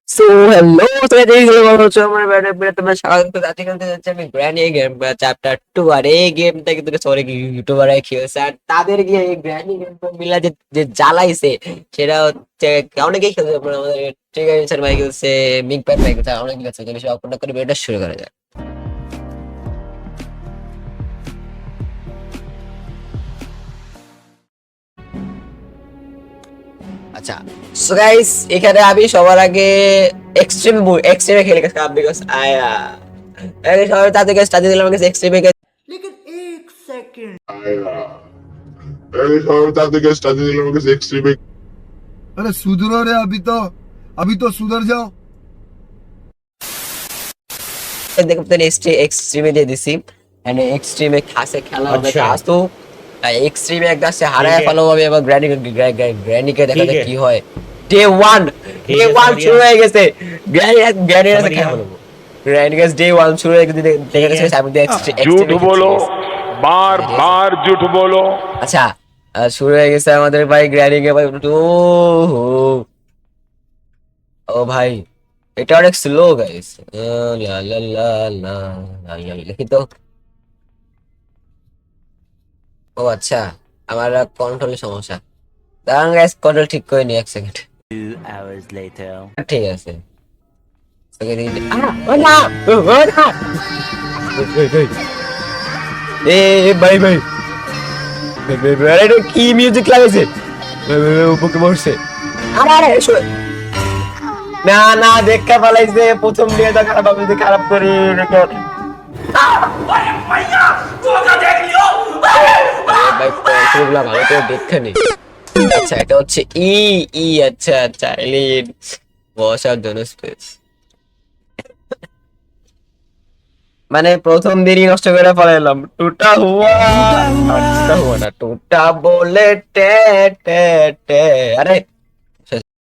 So hello আমার তোমরা স্বাগত আজকে খেলতে যাচ্ছি আমি গ্র্যানি গেম চ্যাপ্টার 2 আর এই গেমটা কিন্তু সরি ইউটিউবাররা খেলছে আর তাদের গিয়ে এই গ্র্যানি গেম মিলা যে যে জ্বালাইছে সেটা হচ্ছে অনেকেই খেলছে আমাদের ট্রিগার ভাই খেলছে মিক প্যাট ভাই খেলছে অনেক খেলছে যদি সব অপেক্ষা করে ভিডিওটা শুরু করা যায়। আচ্ছা সো গাইস এখানে আমি সবার আগে এক্সট্রিমে খেলে গেছি বিকজ আয়া সবাই তাদের কাছে তাদের দিলাম আমাকে এক্সট্রিমে लेकिन एक सेकंड अरे हाँ ताते के स्टार्ट दिल में किसी एक्सट्रीम में अरे सुधरो रे अभी तो सुधर जाओ। দেখতে এক্সট্রিমে দিয়ে দিছি মানে এক্সট্রিমে খাসে খেলা হবে আচ্ছা। কাজ তো এক্সট্রিমে একটা সে হারায় ठीक है। ফেলো হবে এবং গ্র্যানিকে দেখা ठीक যায় है। কি হয়। ডে 1 ठीक ডে है, 1 समझ শুরু गया। হয়ে গেছে গ্র্যানি समझ খেলা गया। বলবো গ্র্যানি গাস ডে 1 শুরু হয়ে গেছে দেখা গেছে है। সামনে झूठ बोलो बार बार झूठ बोलो আচ্ছা শুরু হয়ে গেছে আমাদের ভাই গ্র্যানিকে ভাই ও ভাই এটা অনেক স্লো গাইস লা লা লা লা লা লা লিখি তো। ও আচ্ছা আমার কন্ট্রোলের সমস্যা দাঁড়ান গাইস কন্ট্রোল ঠিক করে নি এক সেকেন্ড 2 hours later ঠিক আছে ওকে দিই ও না ও না এ ভাই ভাই আরে এটা কি মিউজিক লাগাইছে উপকে বসছে আরে না না দেখা পালাইছে প্রথম বিয়েটা খারাপ আমি যদি খারাপ করি রেখে ভাই কন্ট্রোলগুলো ভালো করে দেখে নি। আচ্ছা এটা হচ্ছে ই ই আচ্ছা আচ্ছা এলিন বসার জন্য স্পেস মানে প্রথম দিনই নষ্ট করে ফেলাইলাম টুটা হুয়া না টুটা বলে টে টে টে আরে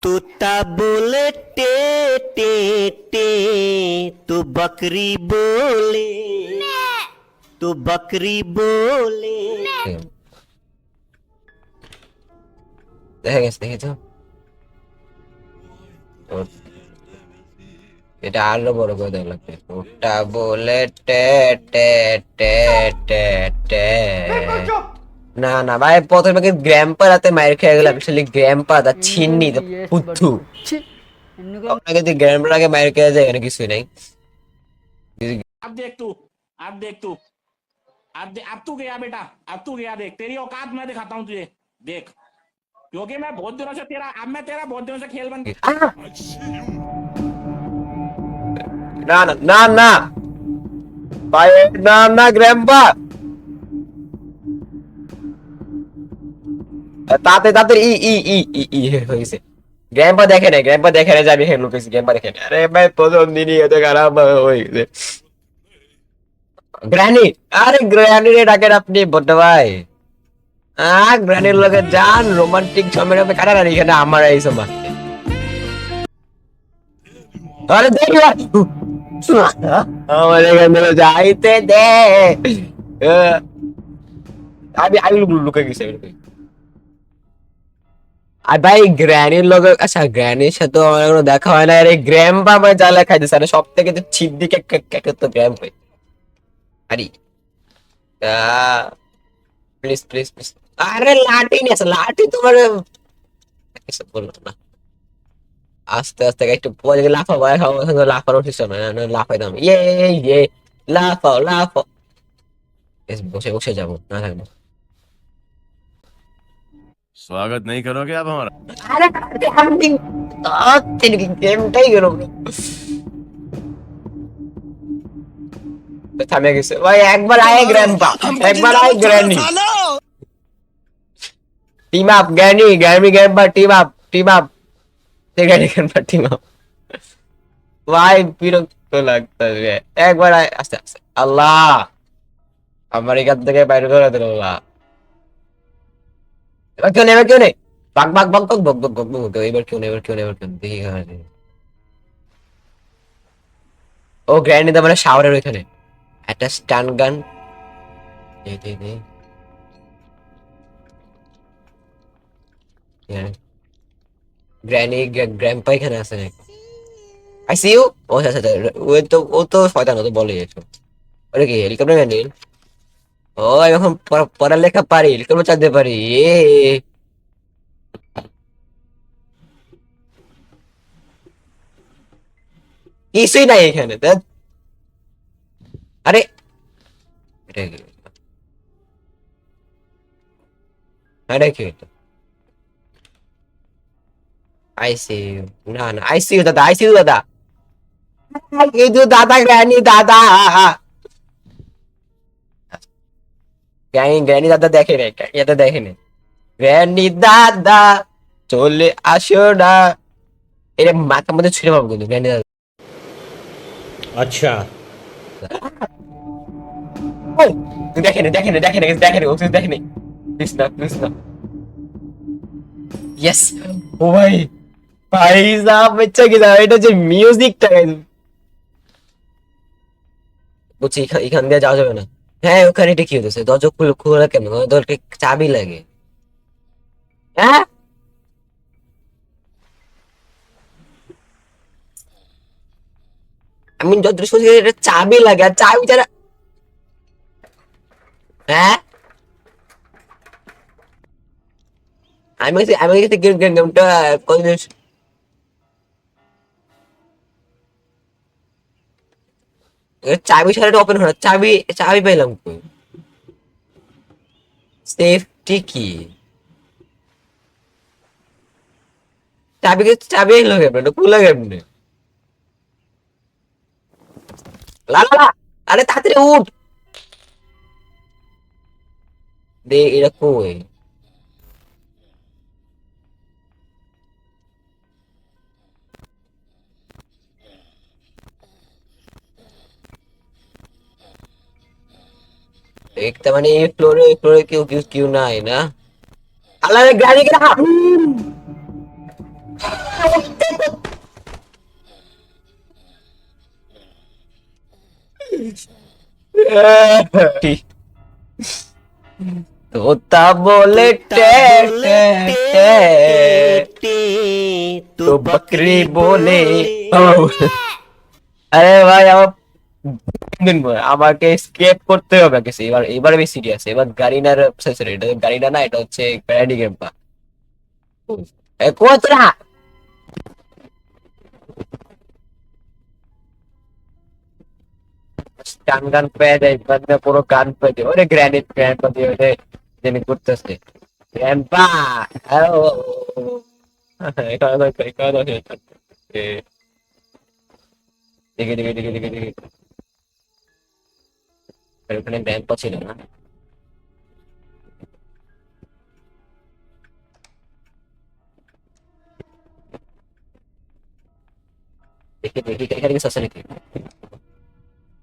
तोता बोले टे टे टे तो बकरी बोले तो बकरी बोले দেখা গেছে দেখেছো এটা আরো বড় করে দেওয়া লাগবে ওটা বলে টে টে টে টে টে না না ভাই প্রথমে গ্র্যাম্পা রাতে মায়ের খেয়ে গেলাম আসলে গ্র্যাম্পা দা ছিন্নি দা পুত্তু আপনাকে যদি গ্র্যাম্পার আগে মায়ের খেয়ে যায় এখানে কিছুই নাই अब देख तू अब देख तू अब तू गया बेटा अब तू गया देख तेरी औकात मैं दिखाता हूँ तुझे देख क्योंकि मैं बहुत दिनों से तेरा अब मैं तेरा बहुत दिनों से खेल बन না না না না ভাই না না গ্র্যাম্পা তাতে তাতে ই ই ই ই ই হয়েছে গ্র্যাম্পা দেখে না যে আমি হেন লুকেছি গ্র্যাম্পা দেখে না আরে ভাই প্রথম দিনই এত খারাপ হয়ে গেছে গ্র্যানি আরে গ্র্যানি রে ডাকেন আপনি বড় ভাই গ্র্যানির লগে যান রোমান্টিক সময় কাটান আর এখানে আমার এই সময় আরে দেখি আমার এখানে যাইতে দে আমি আমি লুকে গেছি আর ভাই গ্র্যানির লগে আচ্ছা গ্র্যানির সাথে আমার কোনো দেখা হয় না আরে গ্র্যাম্পা আমার জ্বালা খাইতেছে আরে সব থেকে তো ছিপ দিকে তো গ্র্যাম্প আরে প্লিজ প্লিজ প্লিজ আরে লাঠি নিয়ে আসো লাঠি তোমার এসব বললো না আস্তে আস্তে একটু পরে লাফাবো লাফানো ঠিক না লাফাইতাম ইয়ে ইয়ে লাফাও লাফাও বসে বসে যাবো না থাকবো स्वागत नहीं करोगे आप हमारा আরে আমি তেন কি গেমটাই গেল থামে গেছে ভাই একবার আয় গ্র্যান্ডপা একবার আয় granny team up grandpa team up grandpa team up ভাই বিরক্ত লাগতেছে একবার আয় আস্তে আস্তে আল্লাহ আমার এখান থেকে বাইরে করে দিল আল্লাহ এবার কেউ নেই বাক বাক বাক বাক বক বক বক বক এবার কেউ নেই দেখি ও গ্র্যান্ডি দা মানে শাওয়ারের ওইখানে একটা স্টান গান গ্র্যানি গ্র্যাম্পা এখানে আছে নাকি আইসিইউ ও আচ্ছা আচ্ছা আচ্ছা, ও তো শয়তান, ও তো বলে এসব। ওরে কি হেলিকপ্টার ম্যান? ও আমি এখন পড়ালেখা পারি, হেলিকপ্টার চালাতে পারি। এ কিছুই নাই এখানে ধ্যাৎ। আরে এটা কি, এটা কি এটা? আইসিইউ, না না আইসিইউ দাদা, আইসিইউ দাদা, কিন্তু দাদা গ্র্যানি দাদা, গ্র্যানি গ্র্যানি দাদা দেখে নাই, গ্র্যানি দাদা দেখে নাই, গ্র্যানি দাদা চলে আসো না, এটা মাথার মধ্যে ছুঁড়ে পাবো কিন্তু গ্র্যানি দাদা। अच्छा ওই, দেখে নে দেখে নে দেখে নে দেখে নে, ও তুই দেখে নে, প্লিজ না প্লিজ না। ইয়েস, ও ভাই, ভাই সাহেব বেঁচে গেছে, এটা যে মিউজিকটা বুঝছি, এখান দিয়ে যাওয়া যাবে না। হ্যাঁ ওখানে এটা কি হতেছে, দরজা খোলা কেন, দরকে চাবি লাগে। হ্যাঁ আমি যত শুনছি এটা চাবি লাগে, আর চাবি ছাড়া, হ্যাঁ আমি গেমটা কতদিন, চাবি ছাড়া ওপেন হয় না, চাবি চাবি পাইলাম কই, সেফটি কি, চাবি এলো কেমনে, এটা খোলা কেমনে, লা লা লা, আরে তাড়াতাড়ি উঠ, দে এটা কই, একটা মানে এই ফ্লোরে কেউ কেউ কেউ নাই না, আল্লাহ রে গাড়ি কেনা তোতা বলে টে টে টে, तू তো বকরি বলে ও। আরে ভাই আমার দিন আমাকে স্কেপ করতে হবে কিছু, এবার এবার আমি সিরিয়াস, এবার গাড়িনার সরি এটা গাড়িনা না, এটা হচ্ছে প্যারাডি গেমটা। কোতরা গান গান পেয়ে যায়, মানে পুরো গান পেয়ে যায়, ওরে গ্র্যানিট গ্র্যান্ড দিয়ে ওরে যিনি করতেছে গ্র্যান্ডপা, দেখে দেখে দেখে দেখে দেখে, ওখানে গ্র্যান্ডপা ছিল না, দেখে দেখি এখানে কিছু আছে নাকি,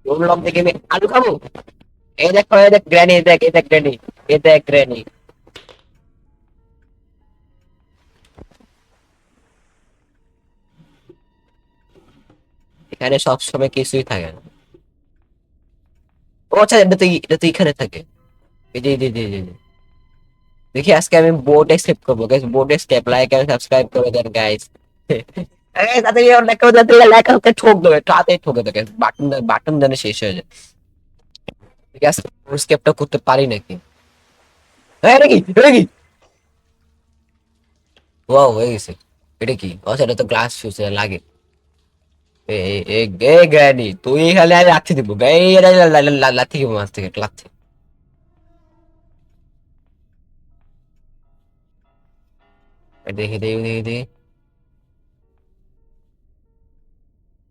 ওর লক দেখে আমি আলু খাবো, এই দেখ এই দেখ গ্র্যানি, এই দেখ এই দেখ গ্র্যানি, এই দেখ গ্র্যানি, এখানে সবসময় কিছুই থাকে না। ও আচ্ছা, এটা তো এখানে থাকে, এই যে এই যে এই যে এই যে। দেখি আজকে আমি বোর্ড এস্কেপ করবো guys, board escape, like and subscribe করে দেন গাইস। এই তাতে লেখা ওকে ঠোক দেবে, তাতে ঠকে দেবে, বাটন বাটন দেনে শেষ হয়ে যায়। ঠিক আছে এস্কেপটা করতে পারি নাকি, হ্যাঁ এটা কি, এটা কি, ওয়াও হয়ে গেছে, এটা কি, আচ্ছা এটা তো গ্লাস ফিউজ লাগে। এ গ্র্যানি তুই খালি আমি লাথি দিব, গাই লাথি দিব মাছ থেকে লাথি, দেখি দেখি দেখি দেখি,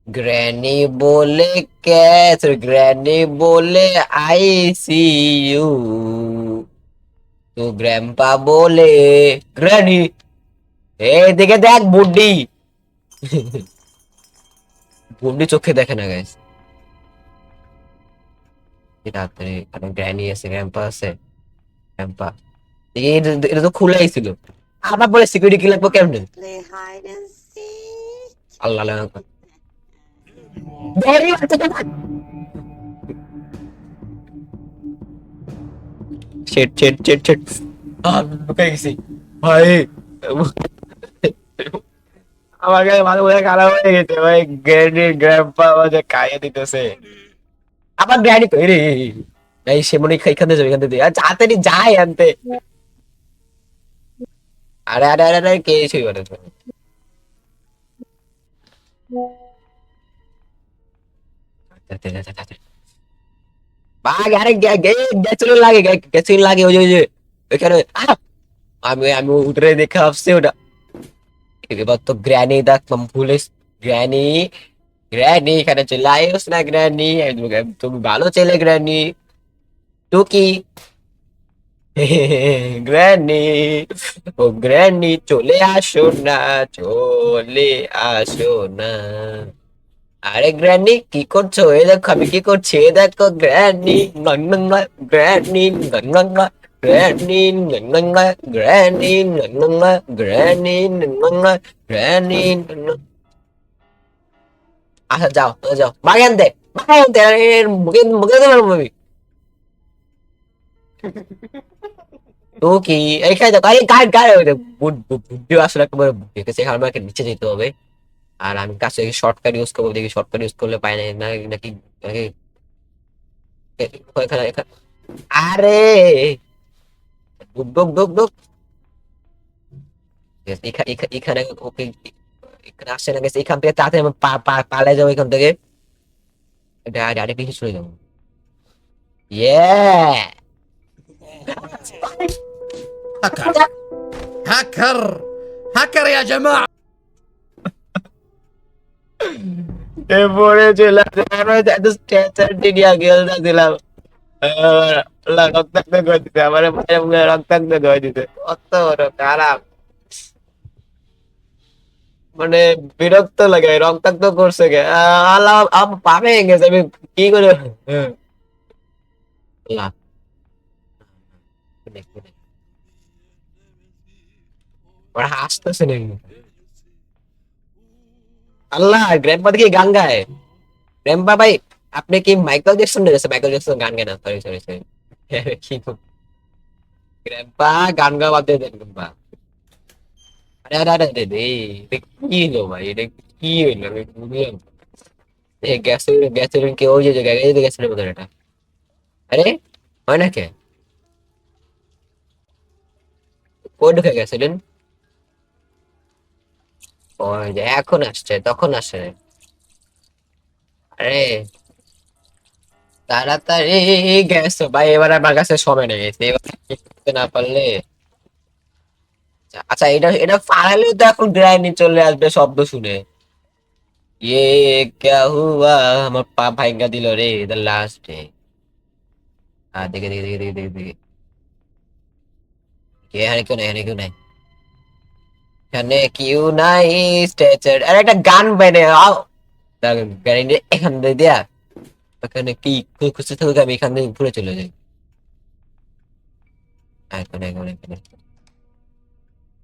ग्रैनी बोले कैसे, ग्रैनी बोले आईसीयू, तो ग्रैंपा बोले ग्रैनी, এই দিকে দেখ বুড্ডি, বুড্ডি চোখে দেখে না গাইস, রাত্রে এখানে গ্র্যানি আছে, গ্র্যাম্পা আছে, গ্র্যাম্পা এটা তো খোলাই ছিল, আবার বলে সিকিউরিটি কি লাগবে কেমনে, Play hide and seek. আল্লাহ আল্লাহ, বেরি বাচ্চা তো শেট শেট শেট শেট, ঢুকে গেছি ভাই, আমার কাছে মাথা বোঝা খারাপ হয়ে গেছে ভাই, গ্র্যান্ডি গ্র্যান্ডপা আমাদের খাইয়ে দিতেছে। আবার গ্র্যান্ডি কই রে? এই সে মনে হয় এখান থেকে যাবে, এখান থেকে আচ্ছা তাড়াতাড়ি যাই আনতে। আরে আরে আরে আরে কে শুই বলে ভাই, আরে গ্যাসোলিন লাগে, গ্যাসোলিন লাগে ওই যে ওইখানে। আমি আমি উঠে দেখে ভাবছি ওটা। এবার তো গ্র্যানি দেখলাম ভুলে। গ্র্যানি, গ্র্যানি এখানে চলে আইস না গ্র্যানি, তুমি ভালো ছেলে গ্র্যানি। টুকি গ্র্যানি, ও গ্র্যানি চলে আসো না, চলে আসো না। আরে গ্র্যানি কি করছো? এ দেখো আমি কি করছি, এ দেখো granny, granny, granny, granny, granny, granny. আচ্ছা যাও যাও, বাগান দে, বাগান দে, মুখে মুখে দেবো আমি। তো কি এইখানে দেখো, আরে গাড়ি গাড়ি বুদ্ধি আসলে একেবারে সেখানে আমাকে নিচে যেতে হবে। আর আমি কাছে শর্টকাট ইউজ করবো, দেখি শর্টকাট ইউজ করলে পাই না নাকি নাকি এখানে এখানে। আরে ডুক ডুক ডুক ডুক। এখানে ওকে, এখানে আসছে না গেছে, এখান থেকে তাড়াতাড়ি আমি পালাই যাবো এখান থেকে। ডাইরেক্ট পিছিয়ে চলে যাবো। ইয়ে هاكر هاكر يا جماعة. এরপরে চলে আসে আমরা এত স্ট্যাচারটি নিয়ে খেলতেছিলাম। রক্তাক্ত করে দিতে আমার মায়ের মুখে রক্তাক্ত করে দিতে, কত বড় খারাপ। মানে বিরক্ত লাগে, রক্তাক্ত করছে কে আল্লাহ, আমার পা ভেঙে গেছে, আমি কি করে আল্লাহ। ওরা হাসতেছে নাকি? আল্লাহ, গ্র্যান্ডপা দেখি গান গায়। গ্র্যান্ডপা ভাই, আপনি কি মাইকেল জ্যাকসন গেছে? মাইকেল জ্যাকসন গান গায় না, সরি সরি সরি। কি গ্র্যান্ডপা গান গাওয়া বাদ দিয়ে দেন গ্র্যান্ডপা। আরে আরে আরে আরে রে, এটা কি হলো ভাই, এটা কি হইলো আমি বুঝলাম না। গ্যাসোলিন গ্যাসোলিন কে ওই যে জায়গায়, এই যে গ্যাসোলিন বোতল এটা। আরে হয় না কে, কই ঢুকে গ্যাসোলিন? ওই যে এখন আসছে, তখন আসে। আরে তাড়াতাড়ি গেছো ভাই, এবার আমার কাছে সময় নেই, এবার করতে না পারলে। আচ্ছা এটা এটা ফাড়ালেও তো এখন গ্রাইন্ডিং চলে আসবে শব্দ শুনে। ইয়ে ক্যা হুয়া, আমার পা ভাঙ্গা দিল রে, দ্য লাস্ট ডে। দেখে দেখে দেখে দেখে দেখে দেখে কে, এখানে কেউ নাই, এখানে কেউ নাই, এখানে কেউ নাই। স্ট্রেচার, আরে একটা গান বাইরে আও। গ্যারেন্টি এখান দিয়ে দেয়া, ওখানে কি খুঁজতে থাকুক, আমি এখান থেকে ঘুরে চলে যাই। এখানে এখানে এখানে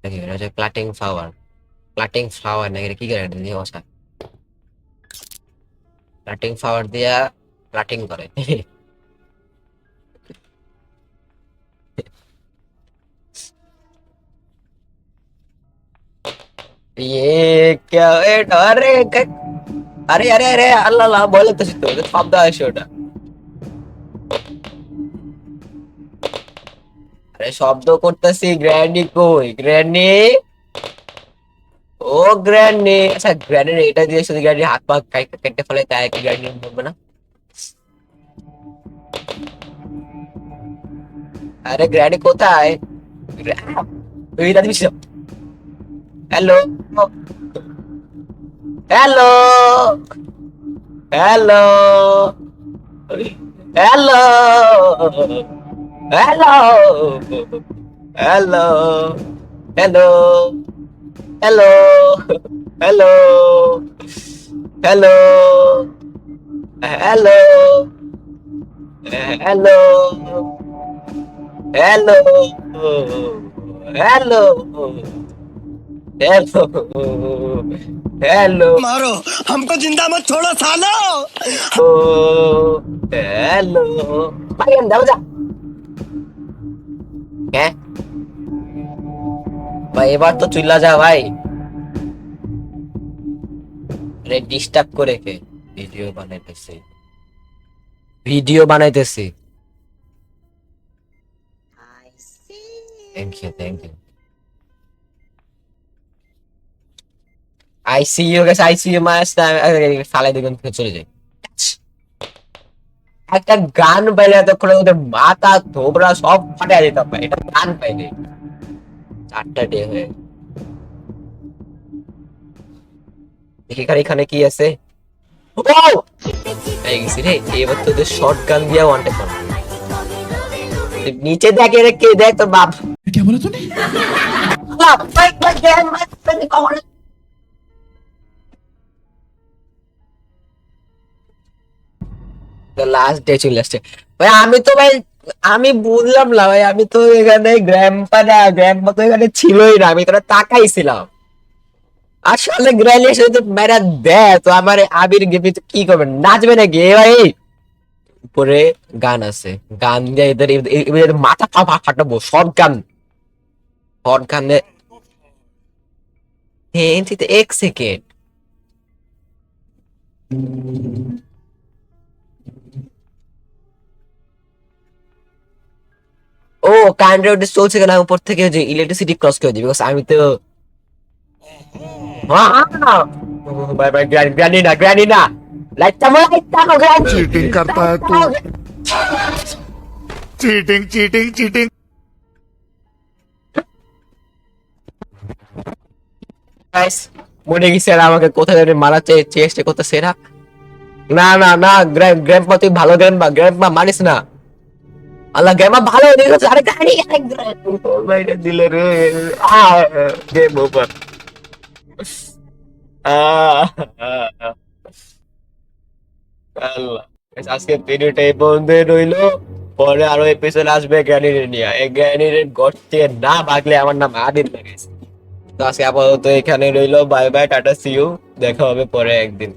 দেখি এটা হচ্ছে প্লাটিং ফ্লাওয়ার। প্লাটিং ফ্লাওয়ার নাকি, এটা কি গ্যারেন্টি দিয়ে বসা? প্লাটিং ফ্লাওয়ার দিয়া প্লাটিং করে। ये क्या अरे अरे अरे अरे আল্লাহ আল্লাহ বলে তো শব্দ আসে ওটা। আরে শব্দ করতেছি, গ্র্যান্ডি কই গ্র্যান্ডি? ও গ্র্যান্ডি, আচ্ছা গ্র্যান্ডি এটা দিয়ে শুধু গ্র্যান্ডি হাত পা কেটে ফেলে, তাই কি গ্র্যান্ডি বলবো না? আরে গ্র্যান্ডি কোথায়? তুই দাদি বিশ। Hello hello hello hello hello hello hello hello hello hello hello hello hello hello hello hello मारो हमको जिंदा मत छोड़ो सालो। হ্যালো ভাই, যাও যা। হ্যাঁ ভাই, এবার তো চুল্লা যা ভাই। আরে ডিস্টার্ব করে কে? ভিডিও বানাইতেছি, ভিডিও বানাইতেছি। I see. Thank you, thank you. I see you guys, I see you মাস ফালাই দেখুন চলে যায়। একটা গান পাইলে এতক্ষণ ওদের মাথা থোবরা সব ফাটা যেত ভাই, এটা গান পাইলে। 4টা ডে হয়ে দেখি এখানে কি আছে। ও পেয়ে গেছি রে, এবার তোদের শর্ট গান দিয়া ওয়ান ট্যাপ করবো। নিচে দেখে রে, কে দেখ তোর বাপ। লাস্ট ডে চলে আসছে ভাই। আমি তো ভাই, আমি বুঝলাম না ভাই, আমি তো এখানে গ্র্যাম্পা তো এখানে ছিলই না, আমি তোরা তাকাইছিলাম। আসলে গ্র্যানি এসে তো মেরা দেয় তো আমার আবির গেমে তো কি করবে, নাচবে নাকি এ ভাই? উপরে গান আছে, গান দিয়ে এদের মাথা ফাটাবো। শর্ট গান, শর্ট গান দিয়ে 1 সেকেন্ড। ও কারেন্ট রোড চলছে কেন উপর থেকে, যে ইলেকট্রিসিটি ক্রস করে দিবে। আমি তো বাই বাই গ্র্যানি না লাইট চামো গ্র্যানি। चीटिंग करता है तू चीटिंग चीटिंग चीटिंग গাইস মনে গেছে আর আমাকে কোথায় জানি মারা চেষ্টা করতে সেরা। না না না, গ্র্যান্ডপা তুই ভালো, গ্র্যান্ডপা মানিস না। আল্লাহ গ্র্যান্ডপা ভালো দেখেছে। আরে গাড়ি বাইরে দিলে রে, গেম ওভার। আল্লাহ আজকে ভিডিওটা এই পর্যন্ত রইলো। পরে আরো এপিসোড আসবে গ্র্যানির নিয়ে। এই গ্র্যানির গর্তে না ভাগলে আমার নাম আদিল লাগাইছে। তো আজকে আপাতত এখানে রইলো। বাই বাই, টাটা, সি ইউ। দেখা হবে পরে একদিন।